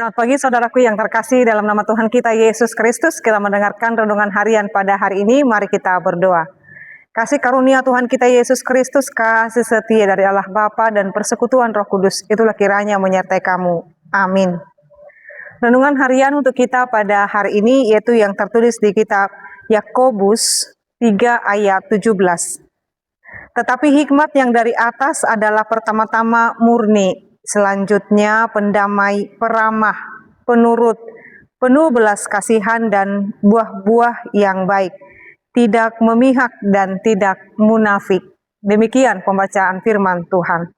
Selamat pagi saudaraku yang terkasih, dalam nama Tuhan kita Yesus Kristus kita mendengarkan renungan harian pada hari ini. Mari kita berdoa. Kasih karunia Tuhan kita Yesus Kristus, kasih setia dari Allah Bapa dan persekutuan Roh Kudus, itulah kiranya menyertai kamu. Amin. Renungan harian untuk kita pada hari ini yaitu yang tertulis di kitab Yakobus 3 ayat 17. Tetapi hikmat yang dari atas adalah pertama-tama murni, selanjutnya pendamai, peramah, penurut, penuh belas kasihan dan buah-buah yang baik, tidak memihak dan tidak munafik. Demikian pembacaan firman Tuhan.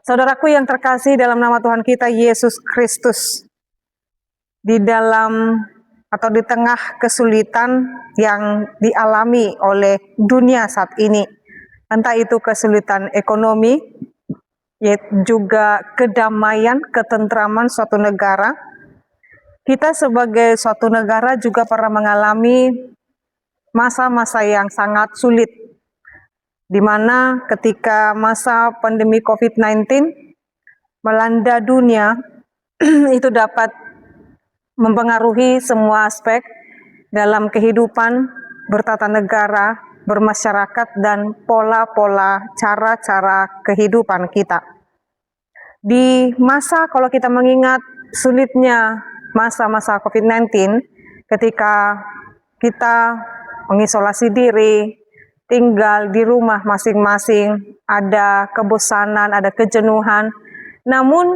Saudaraku yang terkasih, dalam nama Tuhan kita Yesus Kristus, di dalam atau di tengah kesulitan yang dialami oleh dunia saat ini, entah itu kesulitan ekonomi, juga kedamaian, ketentraman suatu negara. Kita sebagai suatu negara juga pernah mengalami masa-masa yang sangat sulit, di mana ketika masa pandemi COVID-19 melanda dunia, itu dapat mempengaruhi semua aspek dalam kehidupan bertata negara, bermasyarakat, dan pola-pola cara-cara kehidupan kita. Di masa, kalau kita mengingat sulitnya masa-masa COVID-19, ketika kita mengisolasi diri, tinggal di rumah masing-masing, ada kebosanan, ada kejenuhan, namun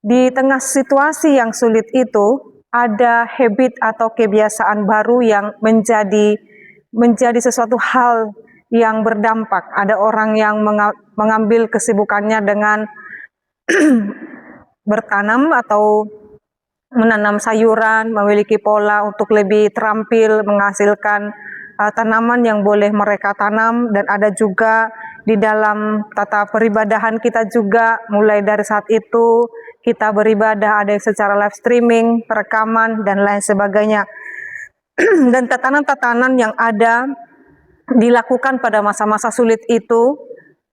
di tengah situasi yang sulit itu, ada habit atau kebiasaan baru yang menjadi sesuatu hal yang berdampak. Ada orang yang mengambil kesibukannya dengan bertanam atau menanam sayuran, memiliki pola untuk lebih terampil menghasilkan tanaman yang boleh mereka tanam. Dan ada juga di dalam tata peribadahan kita juga, mulai dari saat itu kita beribadah, ada yang secara live streaming, perekaman, dan lain sebagainya. Dan tatanan-tatanan yang ada dilakukan pada masa-masa sulit itu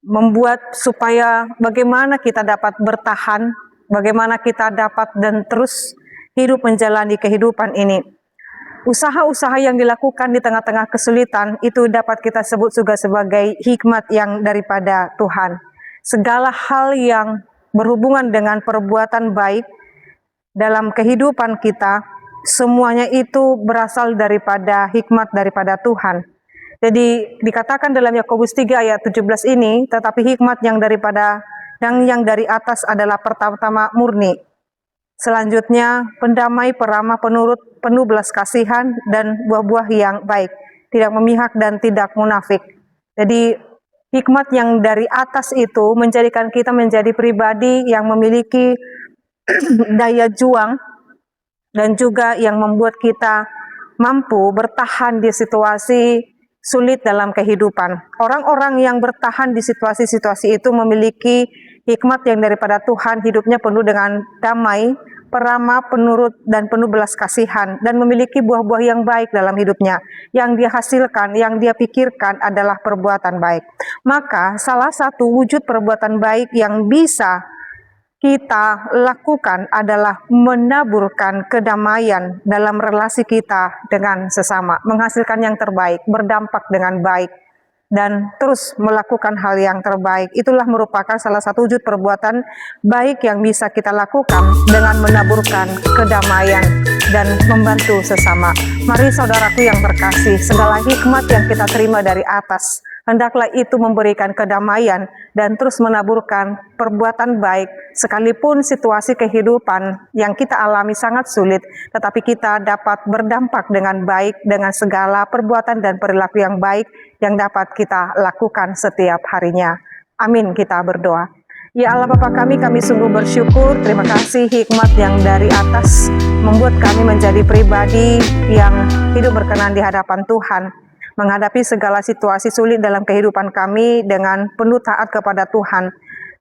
membuat supaya bagaimana kita dapat bertahan, bagaimana kita dapat dan terus hidup menjalani kehidupan ini. Usaha-usaha yang dilakukan di tengah-tengah kesulitan itu dapat kita sebut juga sebagai hikmat yang daripada Tuhan. Segala hal yang berhubungan dengan perbuatan baik dalam kehidupan kita, semuanya itu berasal daripada hikmat daripada Tuhan. Jadi dikatakan dalam Yakobus 3 ayat 17 ini, tetapi hikmat yang dari atas adalah pertama-tama murni, selanjutnya pendamai, peramah, penurut, penuh belas kasihan dan buah-buah yang baik, tidak memihak dan tidak munafik. Jadi hikmat yang dari atas itu menjadikan kita menjadi pribadi yang memiliki daya juang dan juga yang membuat kita mampu bertahan di situasi sulit dalam kehidupan. Orang-orang yang bertahan di situasi-situasi itu memiliki hikmat yang daripada Tuhan, hidupnya penuh dengan damai, peramah, penurut, dan penuh belas kasihan, dan memiliki buah-buah yang baik dalam hidupnya. Yang dia hasilkan, yang dia pikirkan adalah perbuatan baik. Maka salah satu wujud perbuatan baik yang bisa kita lakukan adalah menaburkan kedamaian dalam relasi kita dengan sesama, menghasilkan yang terbaik, berdampak dengan baik, dan terus melakukan hal yang terbaik. Itulah merupakan salah satu wujud perbuatan baik yang bisa kita lakukan dengan menaburkan kedamaian dan membantu sesama. Mari saudaraku yang terkasih, segala hikmat yang kita terima dari atas, hendaklah itu memberikan kedamaian dan terus menaburkan perbuatan baik, sekalipun situasi kehidupan yang kita alami sangat sulit, tetapi kita dapat berdampak dengan baik dengan segala perbuatan dan perilaku yang baik yang dapat kita lakukan setiap harinya. Amin, kita berdoa. Ya Allah Bapa kami sungguh bersyukur, terima kasih hikmat yang dari atas membuat kami menjadi pribadi yang hidup berkenan di hadapan Tuhan, menghadapi segala situasi sulit dalam kehidupan kami dengan penuh taat kepada Tuhan.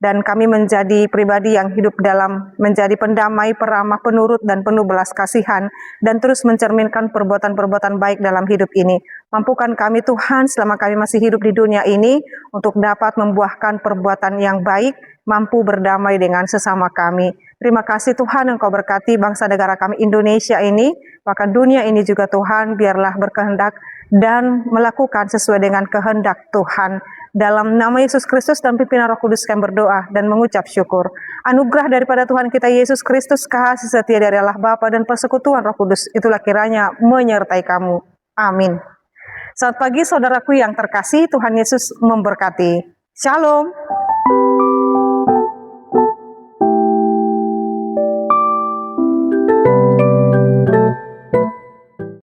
Dan kami menjadi pribadi yang hidup dalam menjadi pendamai, peramah, penurut, dan penuh belas kasihan, dan terus mencerminkan perbuatan-perbuatan baik dalam hidup ini. Mampukan kami Tuhan selama kami masih hidup di dunia ini untuk dapat membuahkan perbuatan yang baik, mampu berdamai dengan sesama kami. Terima kasih Tuhan, Engkau berkati bangsa negara kami Indonesia ini, bahkan dunia ini juga Tuhan, biarlah berkehendak dan melakukan sesuai dengan kehendak Tuhan. Dalam nama Yesus Kristus dan pimpinan Roh Kudus kami berdoa dan mengucap syukur. Anugerah daripada Tuhan kita Yesus Kristus, kasih setia dari Allah Bapa dan persekutuan Roh Kudus, itulah kiranya menyertai kamu. Amin. Selamat pagi saudaraku yang terkasih, Tuhan Yesus memberkati. Shalom.